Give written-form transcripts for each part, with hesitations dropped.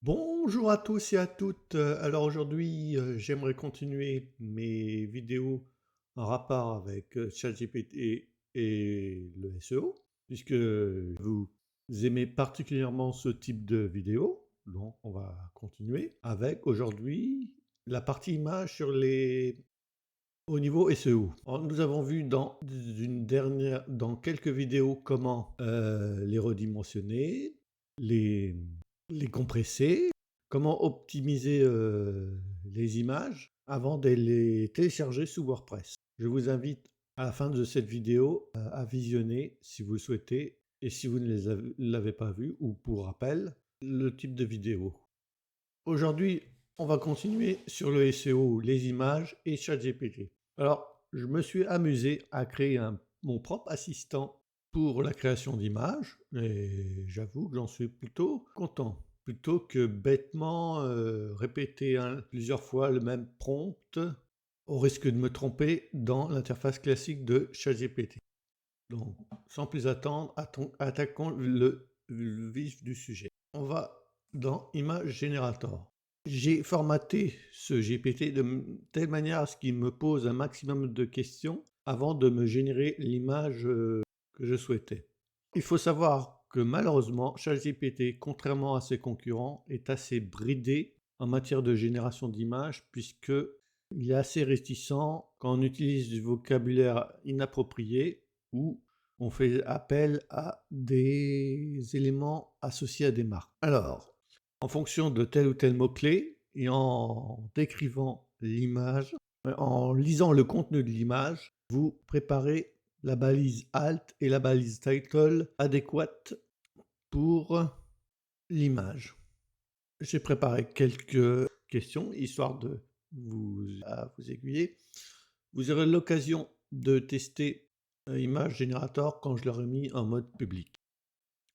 Bonjour à tous et à toutes. Alors aujourd'hui, j'aimerais continuer mes vidéos en rapport avec ChatGPT et le SEO, puisque vous aimez particulièrement ce type de vidéo. Donc on va continuer avec aujourd'hui la partie image au niveau SEO. Alors, nous avons vu dans quelques vidéos comment les redimensionner, les, les compresser, comment optimiser les images avant de les télécharger sous WordPress. Je vous invite à la fin de cette vidéo à visionner si vous le souhaitez et si vous ne l'avez pas vu ou pour rappel, le type de vidéo. Aujourd'hui, on va continuer sur le SEO, les images et ChatGPT. Alors, je me suis amusé à créer mon propre assistant pour la création d'images et j'avoue que j'en suis plutôt content. Plutôt que bêtement répéter plusieurs fois le même prompt au risque de me tromper dans l'interface classique de ChatGPT. Donc, sans plus attendre, attaquons le vif du sujet. On va dans Image Generator. J'ai formaté ce GPT de telle manière à ce qu'il me pose un maximum de questions avant de me générer l'image que je souhaitais. Il faut savoir que malheureusement, ChatGPT, contrairement à ses concurrents, est assez bridé en matière de génération d'images puisque il est assez réticent quand on utilise du vocabulaire inapproprié ou on fait appel à des éléments associés à des marques. Alors, en fonction de tel ou tel mot-clé et en décrivant l'image, en lisant le contenu de l'image, vous préparez la balise Alt et la balise Title adéquate pour l'image. J'ai préparé quelques questions histoire de vous aiguiller. Vous aurez l'occasion de tester Image Generator quand je l'aurai mis en mode public.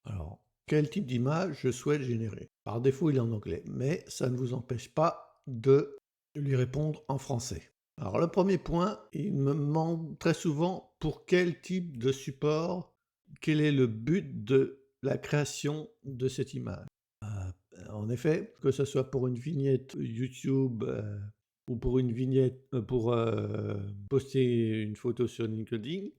Alors, quel type d'image je souhaite générer? Par défaut, il est en anglais, mais ça ne vous empêche pas de lui répondre en français. Alors, le premier point, il me demande très souvent pour quel type de support, quel est le but de la création de cette image. En effet, que ce soit pour une vignette YouTube ou pour une vignette pour poster une photo sur LinkedIn,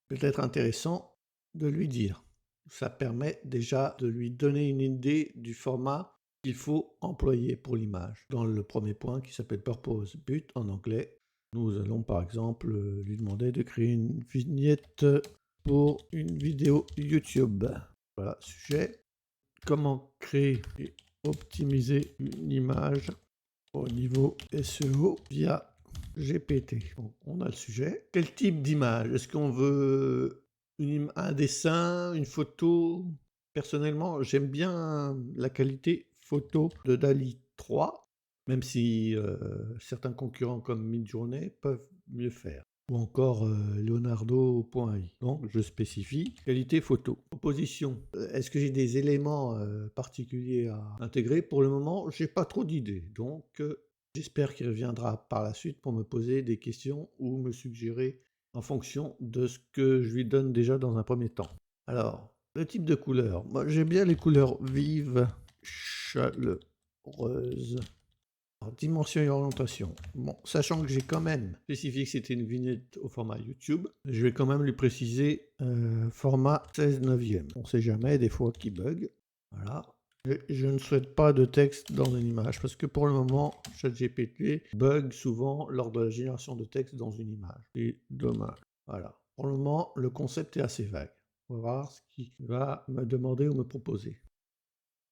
peut-être intéressant de lui dire. Ça permet déjà de lui donner une idée du format qu'il faut employer pour l'image. Dans le premier point qui s'appelle Purpose, but en anglais, nous allons par exemple lui demander de créer une vignette pour une vidéo YouTube. Voilà, sujet. Comment créer et optimiser une image au niveau SEO via GPT. Donc, on a le sujet. Quel type d'image? Est-ce qu'on veut un dessin, une photo? Personnellement, j'aime bien la qualité photo de DALL-E 3, même si certains concurrents comme Midjourney peuvent mieux faire. Ou encore Leonardo.ai. Donc, je spécifie qualité photo. Proposition. Est-ce que j'ai des éléments particuliers à intégrer? Pour le moment, j'ai pas trop d'idées. Donc, j'espère qu'il reviendra par la suite pour me poser des questions ou me suggérer en fonction de ce que je lui donne déjà dans un premier temps. Alors, le type de couleur. Moi, j'aime bien les couleurs vives, chaleureuses. Alors, dimension et orientation. Bon, sachant que j'ai quand même spécifié que c'était une vignette au format YouTube, je vais quand même lui préciser format 16/9. On sait jamais, des fois qui bug. Voilà. Je ne souhaite pas de texte dans une image parce que pour le moment, ChatGPT bug souvent lors de la génération de texte dans une image. C'est dommage. Voilà. Pour le moment, le concept est assez vague. On va voir ce qu'il va me demander ou me proposer.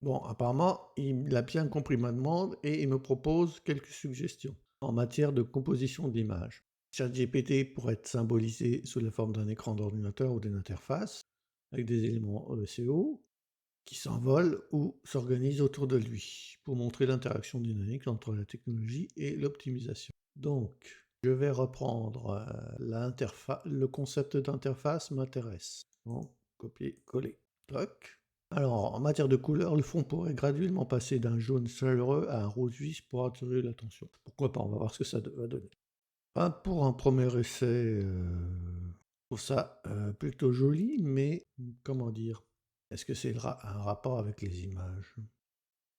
Bon, apparemment, il a bien compris ma demande et il me propose quelques suggestions en matière de composition d'images. ChatGPT pourrait être symbolisé sous la forme d'un écran d'ordinateur ou d'une interface avec des éléments SEO qui s'envolent ou s'organisent autour de lui pour montrer l'interaction dynamique entre la technologie et l'optimisation. Donc, je vais reprendre le concept d'interface m'intéresse. Bon, copier, coller. Toc. Alors, en matière de couleur, le fond pourrait graduellement passer d'un jaune chaleureux à un rose vif pour attirer l'attention. Pourquoi pas, on va voir ce que ça va donner. Pour un premier essai, je trouve ça plutôt joli, mais comment dire? Est-ce que c'est un rapport avec les images?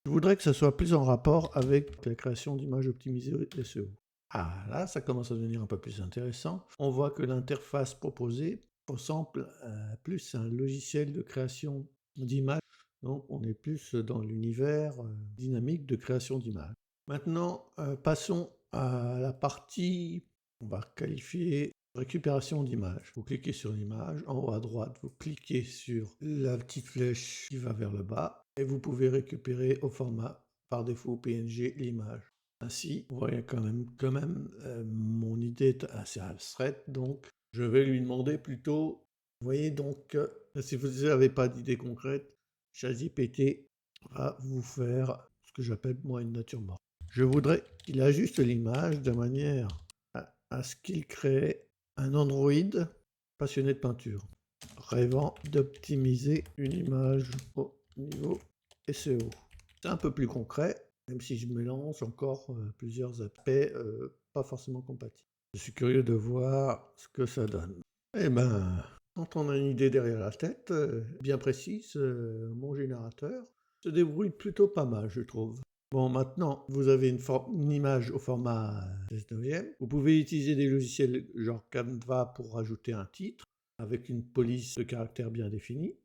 Je voudrais que ça soit plus en rapport avec la création d'images optimisées SEO. Ah là, ça commence à devenir un peu plus intéressant. On voit que l'interface proposée ressemble plus à un logiciel de création d'images. Donc on est plus dans l'univers dynamique de création d'images. Maintenant, passons à la partie, on va qualifier récupération d'images. Vous cliquez sur l'image, en haut à droite, vous cliquez sur la petite flèche qui va vers le bas et vous pouvez récupérer au format par défaut PNG l'image. Ainsi, vous voyez quand même mon idée est assez abstraite, donc je vais lui demander plutôt, vous voyez donc, si vous n'avez pas d'idée concrète, ChatGPT va vous faire ce que j'appelle moi une nature morte. Je voudrais qu'il ajuste l'image de manière à ce qu'il crée un androïde passionné de peinture, rêvant d'optimiser une image au niveau SEO. C'est un peu plus concret, même si je mélange encore plusieurs aspects pas forcément compatibles. Je suis curieux de voir ce que ça donne. Eh ben, quand on a une idée derrière la tête, bien précise, mon générateur se débrouille plutôt pas mal, je trouve. Bon, maintenant, vous avez une image au format 19e. Vous pouvez utiliser des logiciels genre Canva pour rajouter un titre avec une police de caractères bien définie.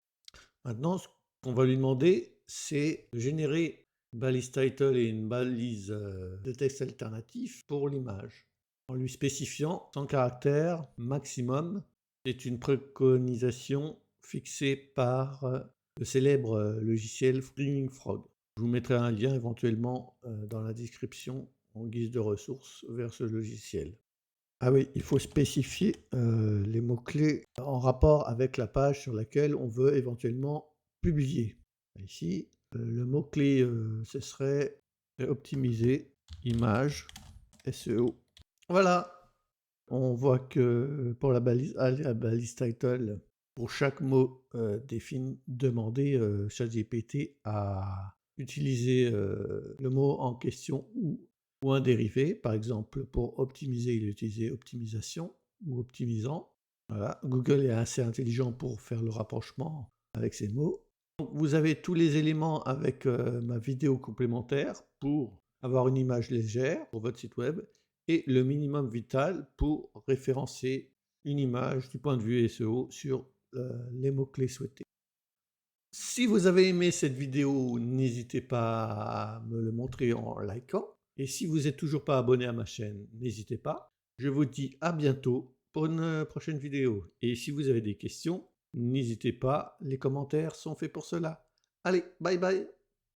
Maintenant, ce qu'on va lui demander, c'est de générer une balise title et une balise de texte alternatif pour l'image, en lui spécifiant 100 caractères maximum. C'est une préconisation fixée par le célèbre logiciel Screaming Frog. Je vous mettrai un lien éventuellement dans la description en guise de ressources vers ce logiciel. Ah oui, il faut spécifier les mots-clés en rapport avec la page sur laquelle on veut éventuellement publier. Ici, le mot-clé, ce serait optimiser, image, SEO. Voilà, on voit que pour la balise title, pour chaque mot demandé, ChatGPT a utilisé le mot en question ou un dérivé. Par exemple, pour optimiser, il utilisait optimisation ou optimisant. Voilà. Google est assez intelligent pour faire le rapprochement avec ces mots. Donc, vous avez tous les éléments avec ma vidéo complémentaire pour avoir une image légère pour votre site web et le minimum vital pour référencer une image du point de vue SEO sur les mots-clés souhaités. Si vous avez aimé cette vidéo, n'hésitez pas à me le montrer en likant. Et si vous n'êtes toujours pas abonné à ma chaîne, n'hésitez pas. Je vous dis à bientôt pour une prochaine vidéo. Et si vous avez des questions, n'hésitez pas, les commentaires sont faits pour cela. Allez, bye bye!